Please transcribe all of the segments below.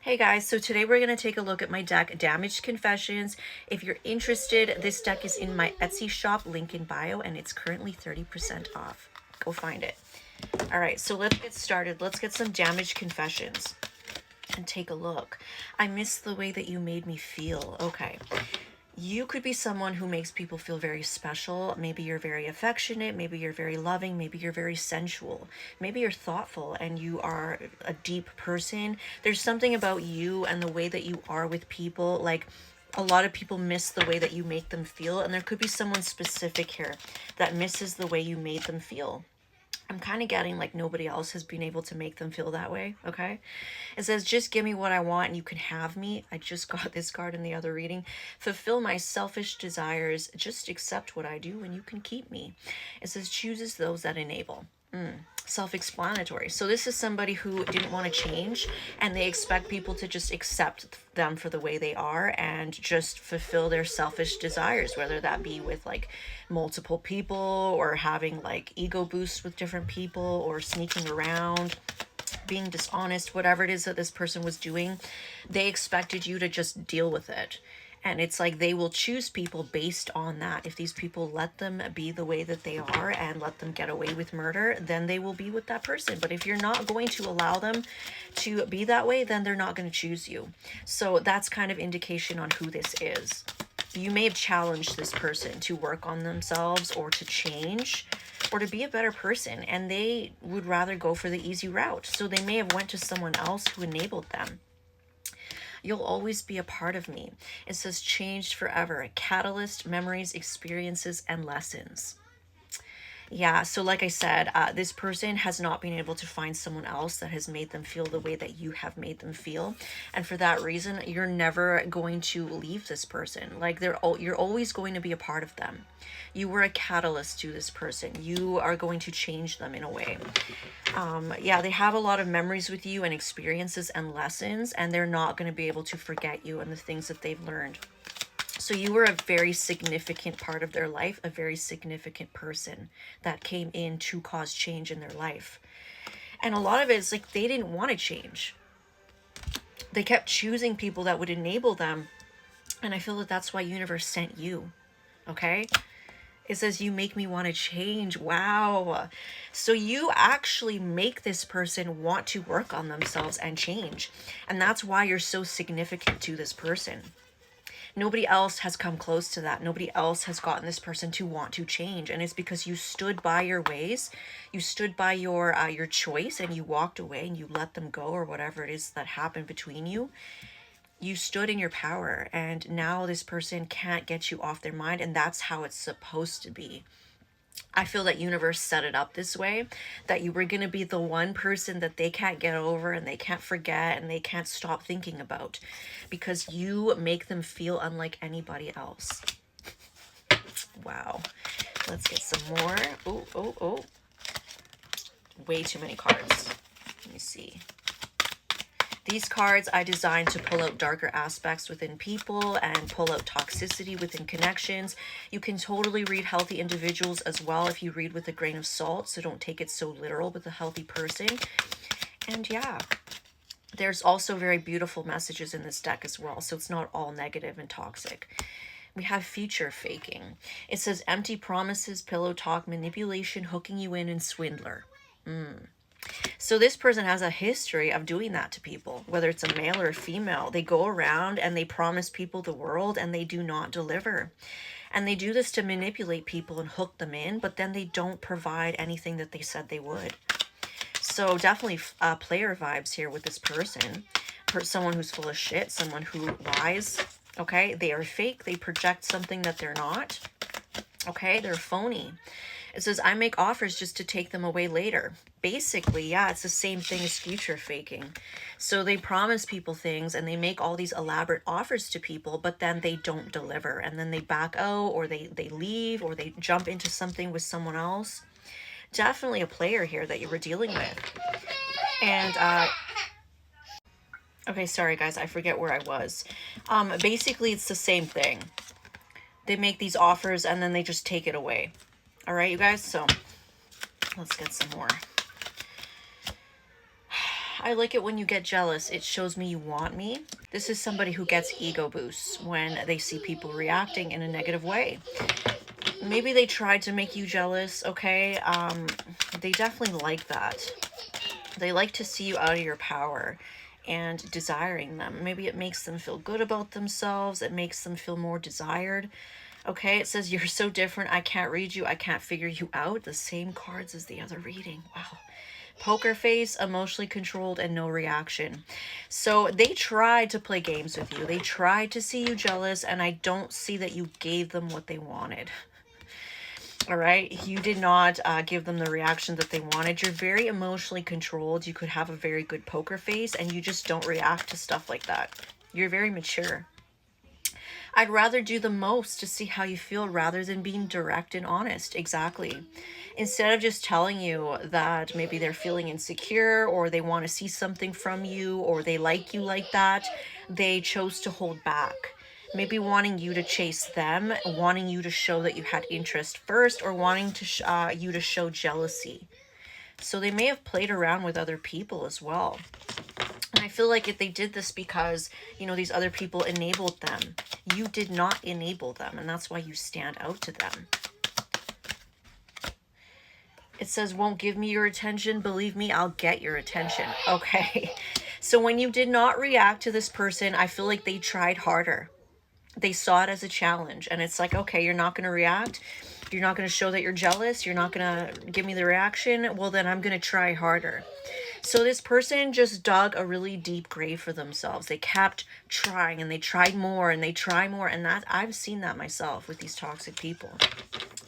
Hey guys, so today we're going to take a look at my deck, Damaged Confessions. If you're interested, this deck is in my Etsy shop, link in bio, and it's currently 30% off. Go find it. All right, so let's get started. Let's get some Damaged Confessions and take a look. I miss the way that you made me feel. Okay. You could be someone who makes people feel very special. Maybe you're very affectionate. Maybe you're very loving. Maybe you're very sensual. Maybe you're thoughtful and you are a deep person. There's something about you and the way that you are with people. Like, a lot of people miss the way that you make them feel. And there could be someone specific here that misses the way you made them feel. I'm kind of getting like nobody else has been able to make them feel that way, okay? It says, just give me what I want and you can have me. I just got this card in the other reading. Fulfill my selfish desires. Just accept what I do and you can keep me. It says, chooses those that enable. Self-explanatory. So this is somebody who didn't want to change and they expect people to just accept them for the way they are and just fulfill their selfish desires, whether that be with like multiple people or having like ego boosts with different people or sneaking around, being dishonest, whatever it is that this person was doing. They expected you to just deal with it. And it's like they will choose people based on that. If these people let them be the way that they are and let them get away with murder, then they will be with that person. But if you're not going to allow them to be that way, then they're not going to choose you. So that's kind of indication on who this is. You may have challenged this person to work on themselves or to change or to be a better person. And they would rather go for the easy route. So they may have went to someone else who enabled them. You'll always be a part of me. It says changed forever. A catalyst, memories, experiences, and lessons. Yeah, so like I said, this person has not been able to find someone else that has made them feel the way that you have made them feel. And for that reason, you're never going to leave this person. Like you're always going to be a part of them. You were a catalyst to this person. You are going to change them in a way. Yeah, they have a lot of memories with you and experiences and lessons, and they're not going to be able to forget you and the things that they've learned. So you were a very significant part of their life, a very significant person that came in to cause change in their life. And a lot of it is like they didn't want to change. They kept choosing people that would enable them. And I feel that that's why universe sent you. Okay? It says you make me want to change. Wow. So you actually make this person want to work on themselves and change. And that's why you're so significant to this person. Nobody else has come close to that. Nobody else has gotten this person to want to change. And it's because you stood by your ways. You stood by your choice and you walked away and you let them go or whatever it is that happened between you. You stood in your power and now this person can't get you off their mind, and that's how it's supposed to be. I feel that universe set it up this way, that you were going to be the one person that they can't get over and they can't forget and they can't stop thinking about, because you make them feel unlike anybody else. Wow. Let's get some more. Oh. Way too many cards. Let me see. These cards I designed to pull out darker aspects within people and pull out toxicity within connections. You can totally read healthy individuals as well if you read with a grain of salt, so don't take it so literal with a healthy person. And yeah, there's also very beautiful messages in this deck as well, so it's not all negative and toxic. We have future faking. It says empty promises, pillow talk, manipulation, hooking you in, and swindler. So this person has a history of doing that to people, whether it's a male or a female. They go around and they promise people the world and they do not deliver. And they do this to manipulate people and hook them in, but then they don't provide anything that they said they would. So definitely player vibes here with this person. Someone who's full of shit, someone who lies. Okay, they are fake. They project something that they're not. Okay, they're phony. It says, I make offers just to take them away later. Basically, yeah, it's the same thing as future faking. So they promise people things and they make all these elaborate offers to people, but then they don't deliver. And then they back out or they leave or they jump into something with someone else. Definitely a player here that you were dealing with. And, okay, sorry guys, I forget where I was. Basically, it's the same thing. They make these offers and then they just take it away. All right, you guys, so let's get some more. I like it when you get jealous. It shows me you want me. This is somebody who gets ego boosts when they see people reacting in a negative way. Maybe they tried to make you jealous, okay? They definitely like that. They like to see you out of your power and desiring them. Maybe it makes them feel good about themselves. It makes them feel more desired. Okay, it says, you're so different. I can't read you. I can't figure you out. The same cards as the other reading. Wow. Poker face, emotionally controlled, and no reaction. So they tried to play games with you. They tried to see you jealous, and I don't see that you gave them what they wanted. All right, you did not give them the reaction that they wanted. You're very emotionally controlled. You could have a very good poker face, and you just don't react to stuff like that. You're very mature. I'd rather do the most to see how you feel rather than being direct and honest. Exactly. Instead of just telling you that maybe they're feeling insecure or they want to see something from you or they like you like that, they chose to hold back. Maybe wanting you to chase them, wanting you to show that you had interest first, or wanting to you to show jealousy. So they may have played around with other people as well. And I feel like if they did this because, you know, these other people enabled them, you did not enable them. And that's why you stand out to them. It says, won't give me your attention. Believe me, I'll get your attention. Okay. So when you did not react to this person, I feel like they tried harder. They saw it as a challenge. And it's like, okay, you're not going to react. You're not going to show that you're jealous. You're not going to give me the reaction. Well, then I'm going to try harder. So this person just dug a really deep grave for themselves. They kept trying and they tried more and they try more. And that I've seen that myself with these toxic people.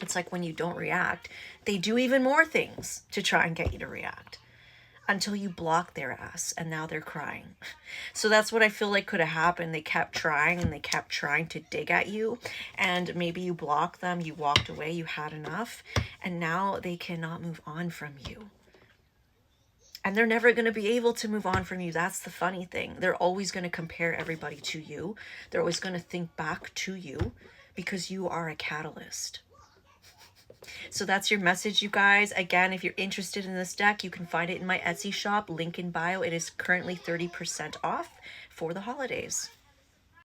It's like when you don't react, they do even more things to try and get you to react until you block their ass and now they're crying. So that's what I feel like could have happened. They kept trying and they kept trying to dig at you, and maybe you blocked them, you walked away, you had enough, and now they cannot move on from you. And they're never going to be able to move on from you. That's the funny thing. They're always going to compare everybody to you. They're always going to think back to you because you are a catalyst. So that's your message, you guys. Again, if you're interested in this deck, you can find it in my Etsy shop, link in bio. It is currently 30% off for the holidays.